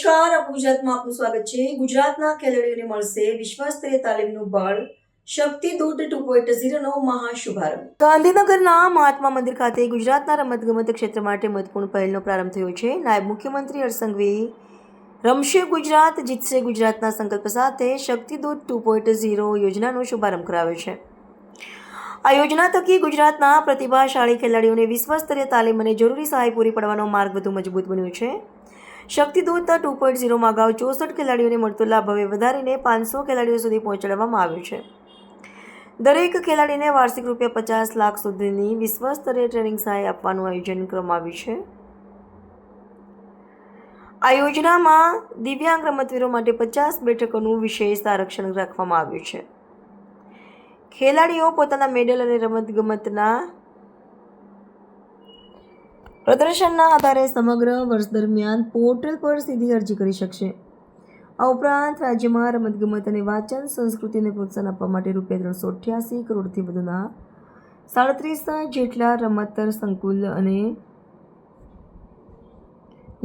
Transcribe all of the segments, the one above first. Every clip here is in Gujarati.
નમસ્કાર, ગુજરાતમાં આપનું સ્વાગત છે। ગુજરાતના ખેલાડીઓને મળશે વિશ્વસ્તરીય તાલીમનું બળ, શક્તિદૂત 2.0 નો મહાશુભારંભ। ગાંધીનગરના મહાત્મા મંદિર ખાતે ગુજરાતના રમતગમત ક્ષેત્ર માટે મહત્વપૂર્ણ પહેલનો પ્રારંભ થયો છે। નાયબ મુખ્યમંત્રી હર્ષ સંઘવી રમશે ગુજરાત જીતશે ગુજરાતના સંકલ્પ સાથે શક્તિદૂત 2.0 યોજનાનો શુભારંભ કરાવ્યો છે। આ યોજના થકી ગુજરાતના પ્રતિભાશાળી ખેલાડીઓને વિશ્વસ્તરીય તાલીમ અને જરૂરી સહાય પૂરી પાડવાનો માર્ગ વધુ મજબૂત બન્યો છે। શક્તિદૂત 2.0 માં અગાઉ 64 ખેલાડીઓને મળતો લાભ હવે વધારીને 500 ખેલાડીઓ સુધી પહોંચાડવામાં આવ્યો છે। દરેક ખેલાડીને વાર્ષિક ₹50 લાખ સુધીની વિશ્વસ્તરીય ટ્રેનિંગ સહાય આપવાનું આયોજન કરવામાં આવ્યું છે। આ યોજનામાં દિવ્યાંગ રમતવીરો માટે 50 બેઠકોનું વિશેષ આરક્ષણ રાખવામાં આવ્યું છે। ખેલાડીઓ પોતાના મેડલ અને રમતગમતના પ્રદર્શનના આધારે સમગ્ર વર્ષ દરમિયાન પોર્ટલ પર સીધી અરજી કરી શકશે। આ ઉપરાંત રાજ્યમાં રમતગમત અને વાંચન સંસ્કૃતિને પ્રોત્સાહન આપવા માટે ₹388 કરોડથી વધુના 37 જેટલા રમત સંકુલ અને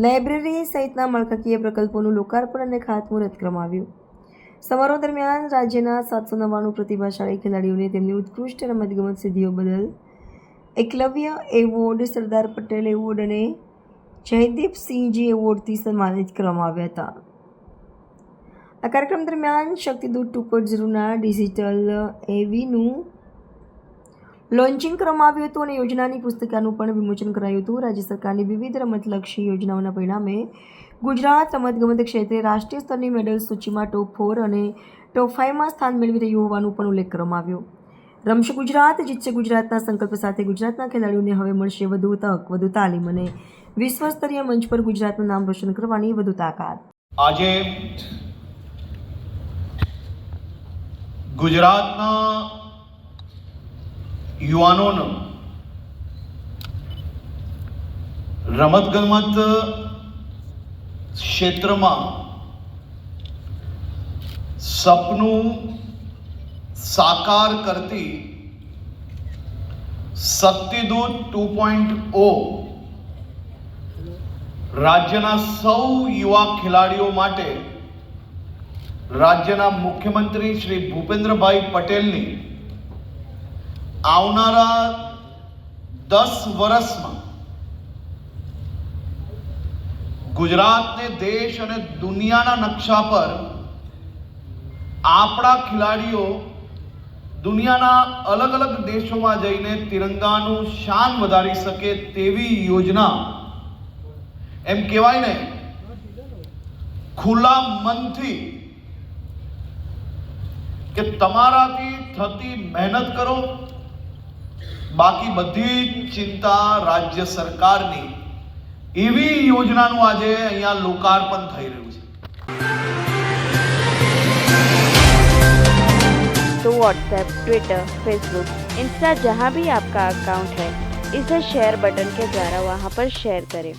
લાઇબ્રેરી સહિતના માળખાકીય પ્રકલ્પોનું લોકાર્પણ અને ખાતમુહૂર્ત કરવામાં આવ્યું। સમારોહ દરમિયાન રાજ્યના 799 પ્રતિભાશાળી ખેલાડીઓને તેમની ઉત્કૃષ્ટ રમતગમત સિદ્ધિઓ બદલ એકલવ્ય એવોર્ડ, સરદાર પટેલ એવોર્ડ અને જયદીપસિંહજી એવોર્ડથી સન્માનિત કરવામાં આવ્યા હતા। આ કાર્યક્રમ દરમિયાન શક્તિદૂત 2.0ના ડિજિટલ એવીનું લોન્ચિંગ કરવામાં આવ્યું હતું અને યોજનાની પુસ્તિકાનું પણ વિમોચન કરાયું હતું। રાજ્ય સરકારની વિવિધ રમતલક્ષી યોજનાઓના પરિણામે ગુજરાત રમતગમત ક્ષેત્રે રાષ્ટ્રીય સ્તરની મેડલ સૂચિમાં ટોપ 4 અને ટોપ 5માં સ્થાન મેળવી રહ્યું હોવાનું પણ ઉલ્લેખ કરવામાં આવ્યો। રમશે ગુજરાત જીતશે ગુજરાતના સંકલ્પ સાથે ગુજરાતના ખેલાડીઓને હવે મળશે વધુ તક, વધુ તાલીમ અને વિશ્વસ્તરીય મંચ પર ગુજરાતનું નામ રોશન કરવાની વધુ તાકાત। આજે ગુજરાતના યુવાનોનો રમતગમત ક્ષેત્રમાં સપનું સાકાર કરતી શક્તિદૂત 2.0 રાજ્યના સૌ યુવા ખેલાડીઓ માટે રાજ્યના મુખ્યમંત્રી શ્રી ભૂપેન્દ્રભાઈ પટેલની આવનારા 10 વર્ષમાં ગુજરાતને દેશ અને દુનિયાના નકશા પર આપણા ખેલાડીઓ દુનિયાના અલગ અલગ દેશોમાં જઈને તિરંગાનું શાન વધારી શકે તેવી યોજના, એમ કહેવાય ને, ખુલ્લા મનથી કે તમારાથી થતી મહેનત કરો, બાકી બધી ચિંતા રાજ્ય સરકારની, એવી યોજનાનું આજે અહીંયા લોકાર્પણ થઈ રહ્યું છે। तो व्हाट्सएप, ट्विटर, फेसबुक, इंस्टा जहाँ भी आपका अकाउंट है, इसे शेयर बटन के द्वारा वहाँ पर शेयर करें।